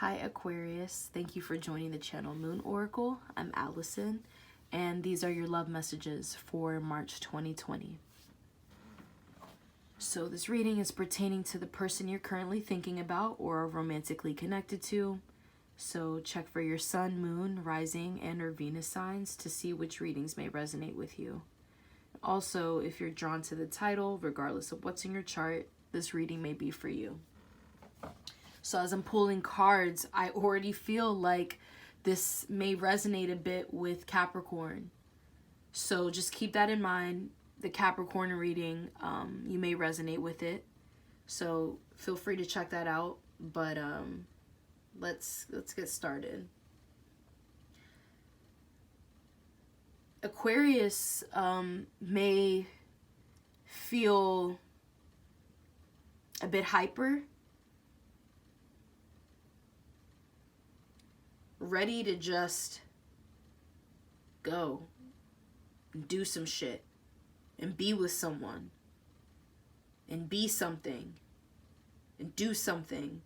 Hi Aquarius, thank you for joining the channel Moon Oracle. I'm Allison, and these are your love messages for March 2020. So this reading is pertaining to the person you're currently thinking about or are romantically connected to. So check for your sun, moon, rising, and or Venus signs to see which readings may resonate with you. Also, if you're drawn to the title, regardless of what's in your chart, this reading may be for you. So as I'm pulling cards, I already feel like this may resonate a bit with Capricorn. So just keep that in mind. The Capricorn reading, you may resonate with it. So feel free to check that out. But let's get started. Aquarius may feel a bit hyper, ready to just go and do some shit and be with someone and be something and do something.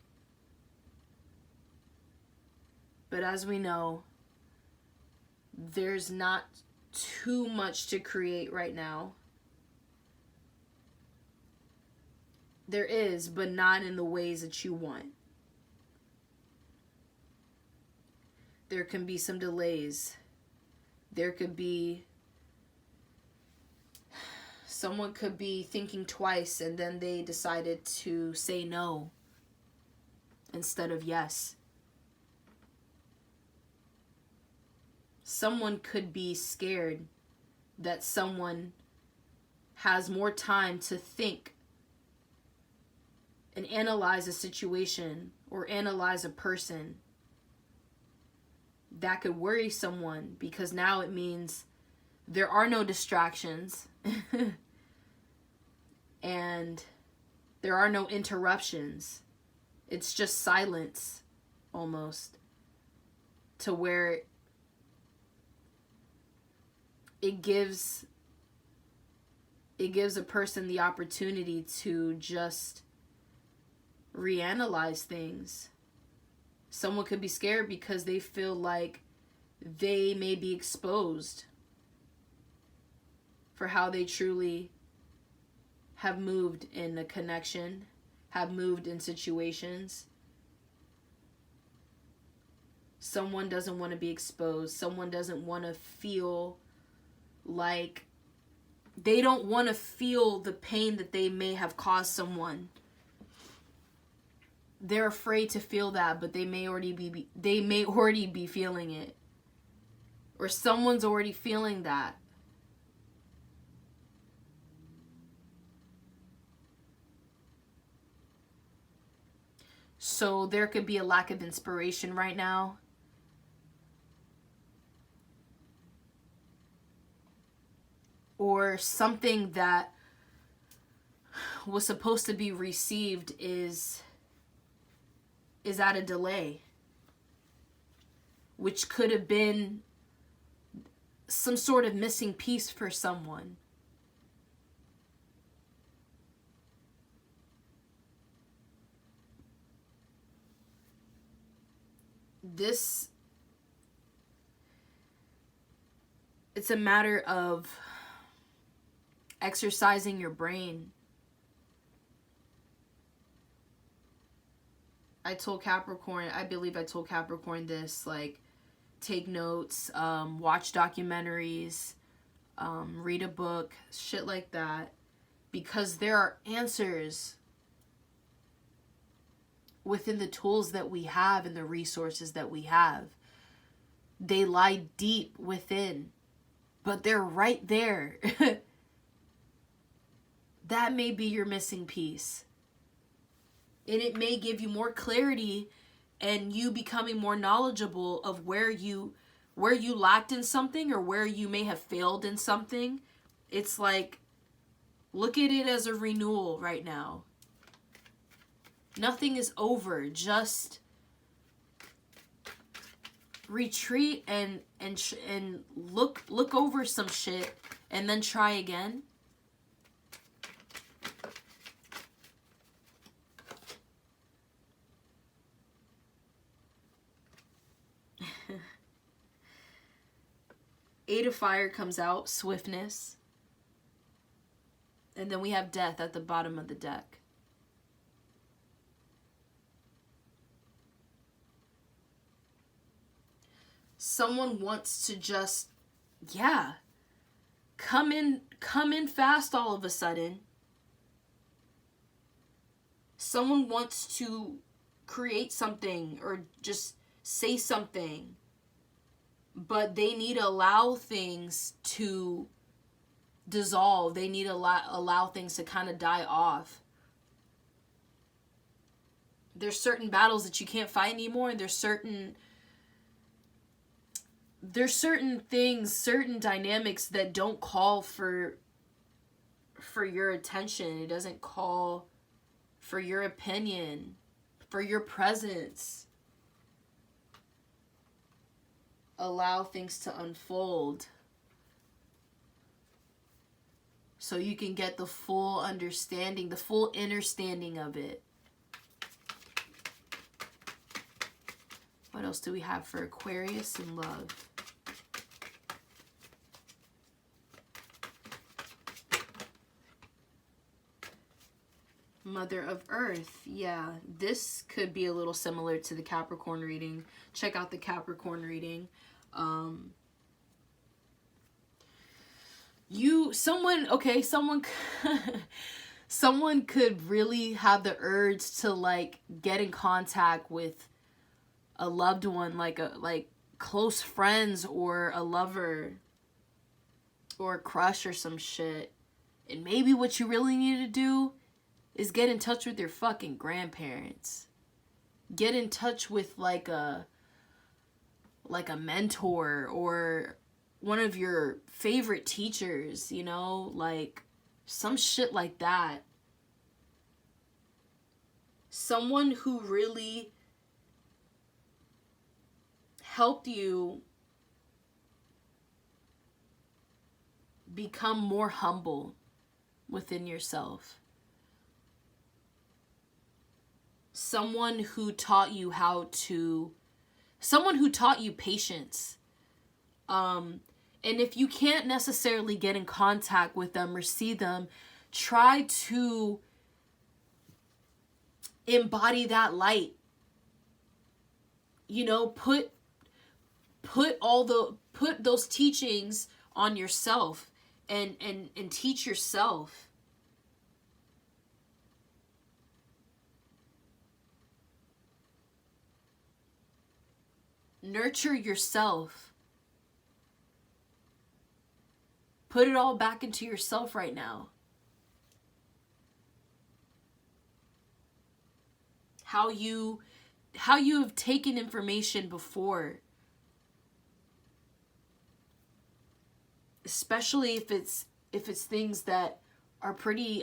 But as we know, there's not too much to create right now. There is, but not in the ways that you want. There can be some delays. There could be, someone could be thinking twice and then they decided to say no instead of yes. Someone could be scared that someone has more time to think and analyze a situation or analyze a person. That could worry someone because now it means there are no distractions and there are no interruptions. It's just silence almost, to where it gives a person the opportunity to just reanalyze things. Someone could be scared because they feel like they may be exposed for how they truly have moved in a connection, have moved in situations. Someone doesn't want to be exposed. Someone doesn't want to feel like, they don't want to feel the pain that they may have caused someone. They're afraid to feel that, but they may already be feeling it. Or someone's already feeling that. So there could be a lack of inspiration right now. Or something that was supposed to be received is at a delay, which could have been some sort of missing piece for someone. It's a matter of exercising your brain. I believe I told Capricorn this, like, take notes, watch documentaries, read a book, shit like that, because there are answers within the tools that we have and the resources that we have. They lie deep within, but they're right there. That may be your missing piece. And it may give you more clarity and you becoming more knowledgeable of where you lacked in something or where you may have failed in something. It's like, look at it as a renewal right now. Nothing is over. Just retreat and look over some shit and then try again. Eight of Fire comes out, swiftness. And then we have Death at the bottom of the deck. Someone wants to just, yeah, come in fast all of a sudden. Someone wants to create something or just say something, but they need to allow things to dissolve. They need to allow things to kind of die off. There's certain battles that you can't fight anymore, and there's certain things, certain dynamics that don't call for your attention. It doesn't call for your opinion, for your presence. Allow things to unfold so you can get the full understanding, the full understanding of it. What else do we have for Aquarius and love? Mother of Earth. Yeah, this could be a little similar to the Capricorn reading. Check out the Capricorn reading. Someone could really have the urge to like get in contact with a loved one, like close friends or a lover or a crush or some shit. And maybe what you really need to do is get in touch with your fucking grandparents. Get in touch with like a mentor or one of your favorite teachers, you know, like some shit like that. Someone who really helped you become more humble within yourself. Someone who taught you patience. And if you can't necessarily get in contact with them or see them, try to embody that light. You know, put those teachings on yourself and teach yourself. Nurture yourself. Put it all back into yourself right now. How you have taken information before. Especially if it's things that are pretty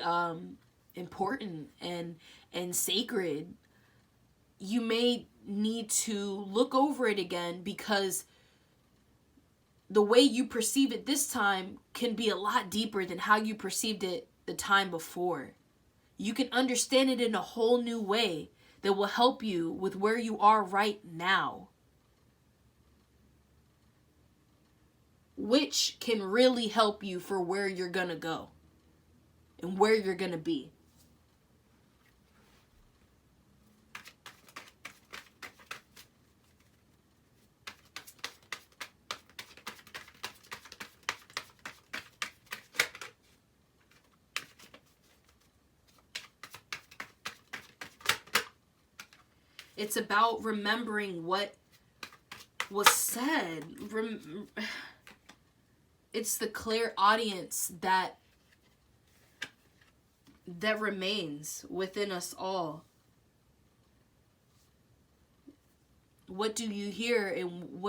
important and sacred. You may need to look over it again, because the way you perceive it this time can be a lot deeper than how you perceived it the time before. You can understand it in a whole new way that will help you with where you are right now, which can really help you for where you're gonna go and where you're gonna be. It's about remembering what was said. It's the clear audience that remains within us all. What do you hear, and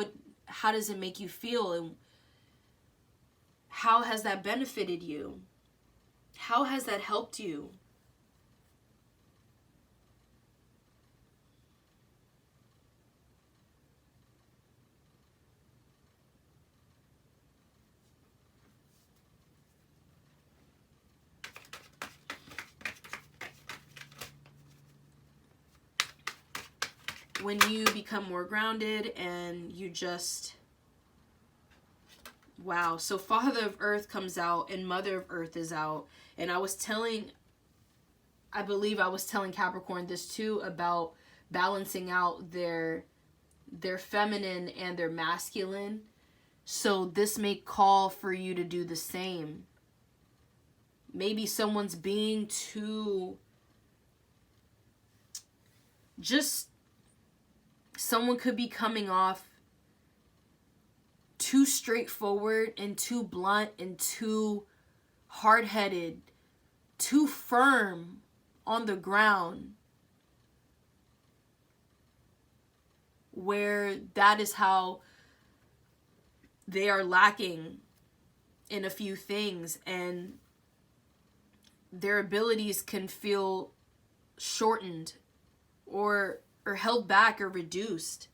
how does it make you feel, and how has that benefited you? How has that helped you? when you become more grounded and you just, wow. So Father of Earth comes out and Mother of Earth is out. And I believe I was telling Capricorn this too, about balancing out their feminine and their masculine. So this may call for you to do the same. Maybe someone's being too, someone could be coming off too straightforward and too blunt and too hard-headed, too firm on the ground, where that is how they are lacking in a few things, and their abilities can feel shortened or held back or reduced.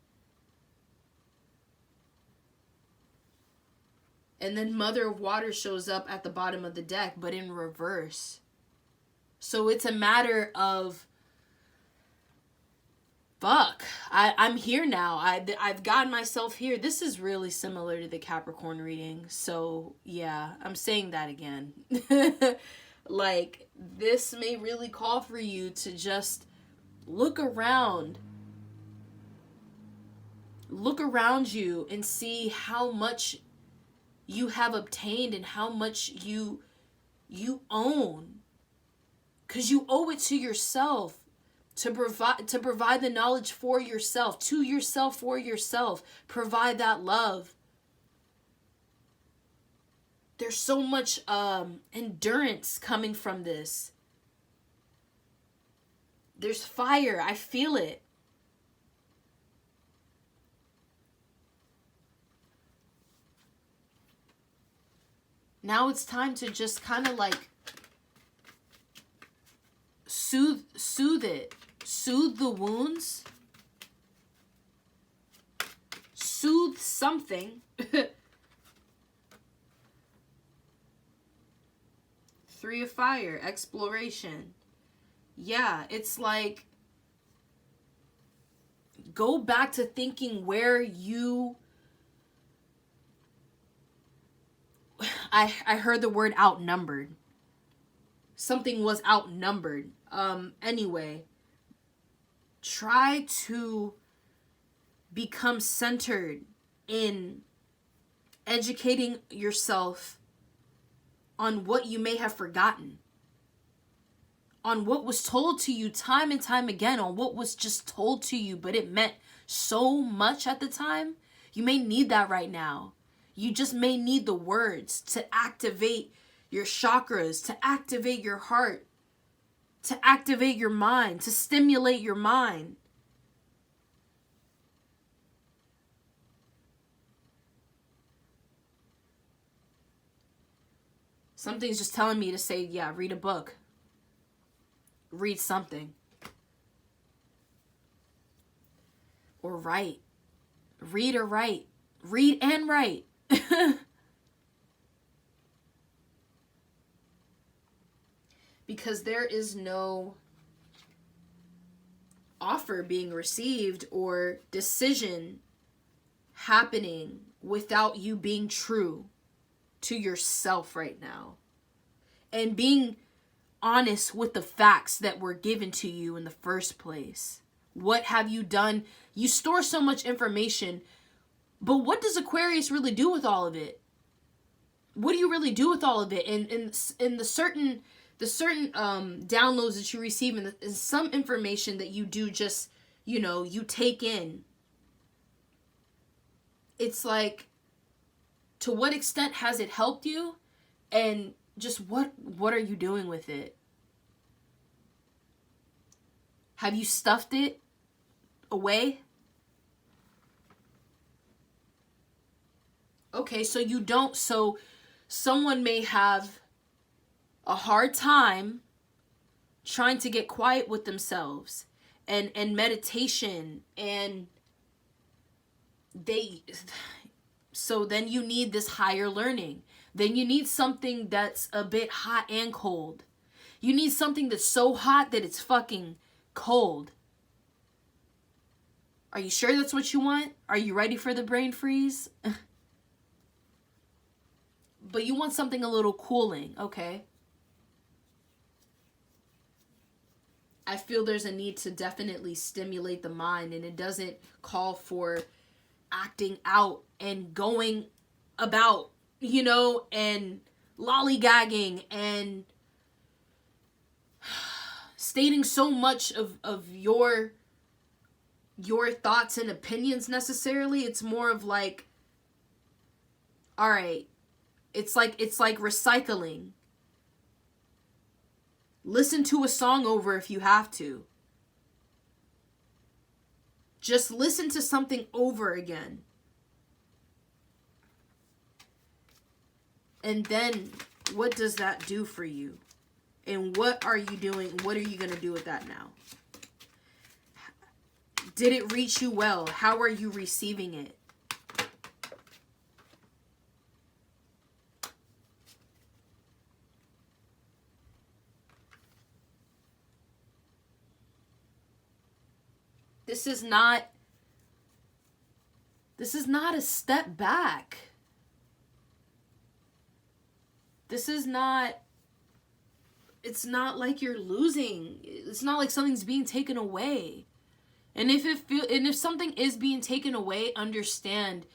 And then Mother of Water shows up at the bottom of the deck, but in reverse. So it's a matter of, fuck, I'm here now. I've gotten myself here. This is really similar to the Capricorn reading. So yeah, I'm saying that again. Like, this may really call for you to just look around. Look around you and see how much you have obtained and how much you own. Because you owe it to yourself to provide the knowledge for yourself, to yourself, for yourself. Provide that love. There's so much endurance coming from this. There's fire. I feel it. Now it's time to just kind of like soothe it. Soothe the wounds. Soothe something. Three of Fire, exploration. Yeah, it's like, go back to thinking where you, I heard the word outnumbered. Something was outnumbered. Anyway, try to become centered in educating yourself on what you may have forgotten, on what was told to you time and time again, on what was just told to you, but it meant so much at the time. You may need that right now. You just may need the words to activate your chakras, to activate your heart, to activate your mind, to stimulate your mind. Something's just telling me to say, yeah, read a book. Read something. Or write. Read or write. Read and write. Because there is no offer being received or decision happening without you being true to yourself right now. And being honest with the facts that were given to you in the first place. What have you done? You store so much information, but what does Aquarius really do with all of it? What do you really do with all of it? And the certain downloads that you receive, and some information that you do just, you take in. It's like, to what extent has it helped you? And just what are you doing with it? Have you stuffed it away? Okay, so you don't. So someone may have a hard time trying to get quiet with themselves and meditation, and so then you need this higher learning. Then you need something that's a bit hot and cold. You need something that's so hot that it's fucking cold. Are you sure that's what you want? Are you ready for the brain freeze? But you want something a little cooling, okay? I feel there's a need to definitely stimulate the mind, and it doesn't call for acting out and going about, you know, and lollygagging and stating so much of your thoughts and opinions necessarily. It's more of like, all right, it's like recycling. Listen to a song over if you have to. Just listen to something over again. And then what does that do for you? And what are you doing? What are you going to do with that now? Did it reach you well? How are you receiving it? This is not a step back. This is not, it's not like you're losing. It's not like something's being taken away. And if something is being taken away, understand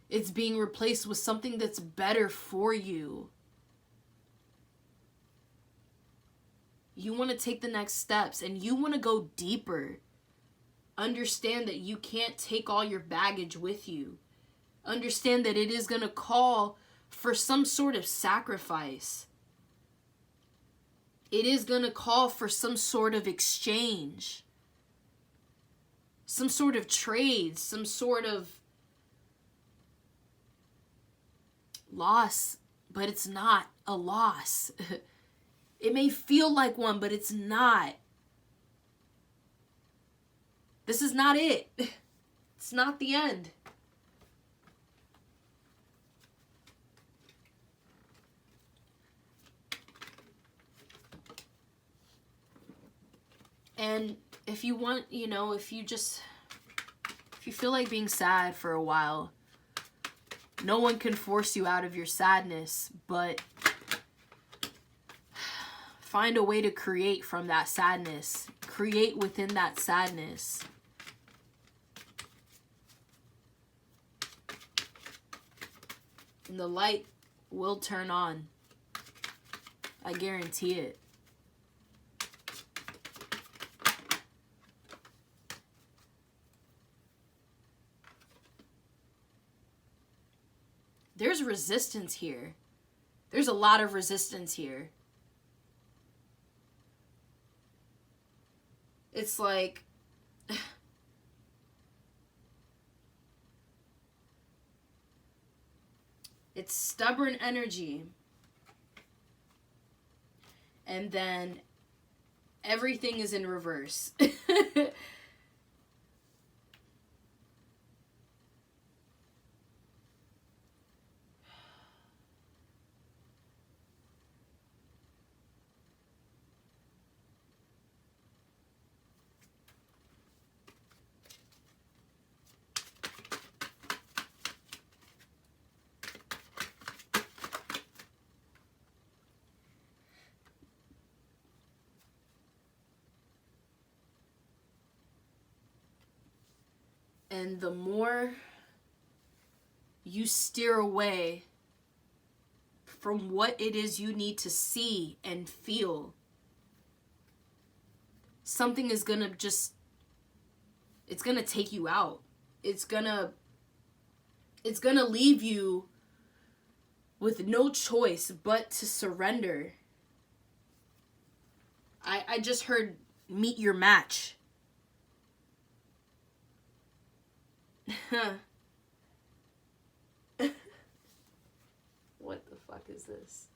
it's being replaced with something that's better for you. You want to take the next steps and you want to go deeper. Understand that you can't take all your baggage with you. Understand that it is going to call for some sort of sacrifice. It is going to call for some sort of exchange. Some sort of trade. Some sort of loss. But it's not a loss. It may feel like one, but it's not. This is not it. It's not the end. And if you want, you know, if you feel like being sad for a while, no one can force you out of your sadness, but find a way to create from that sadness. Create within that sadness. And the light will turn on. I guarantee it. There's resistance here. There's a lot of resistance here. It's like, it's stubborn energy. And then everything is in reverse. And the more you steer away from what it is you need to see and feel, something is gonna it's gonna take you out. It's gonna leave you with no choice but to surrender. I just heard meet your match. What the fuck is this?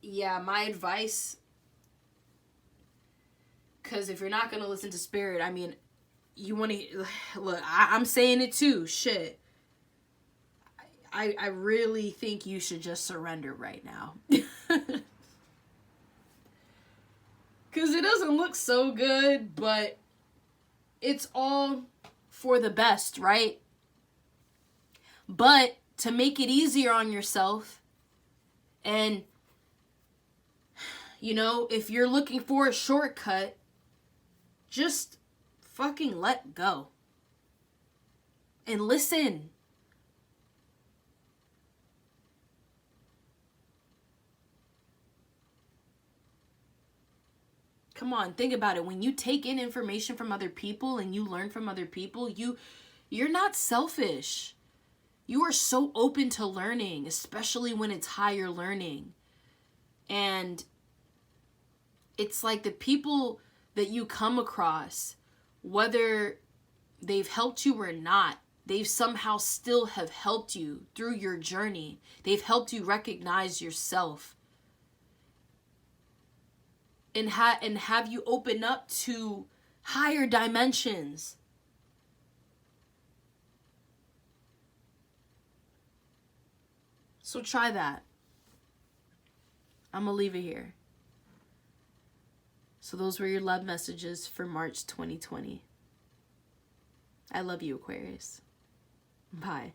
Yeah, my advice, because if you're not going to listen to spirit, I mean, you want to, look, I'm saying it too, shit. I really think you should just surrender right now. Because it doesn't look so good, but it's all for the best, right? But to make it easier on yourself, and, you know, if you're looking for a shortcut, just fucking let go. And listen. Come on, think about it. When you take in information from other people and you learn from other people, you're not selfish. You are so open to learning, especially when it's higher learning. And it's like the people that you come across, whether they've helped you or not, they've somehow still have helped you through your journey. They've helped you recognize yourself. And have you open up to higher dimensions. So try that. I'm going to leave it here. So those were your love messages for March 2020. I love you, Aquarius. Bye.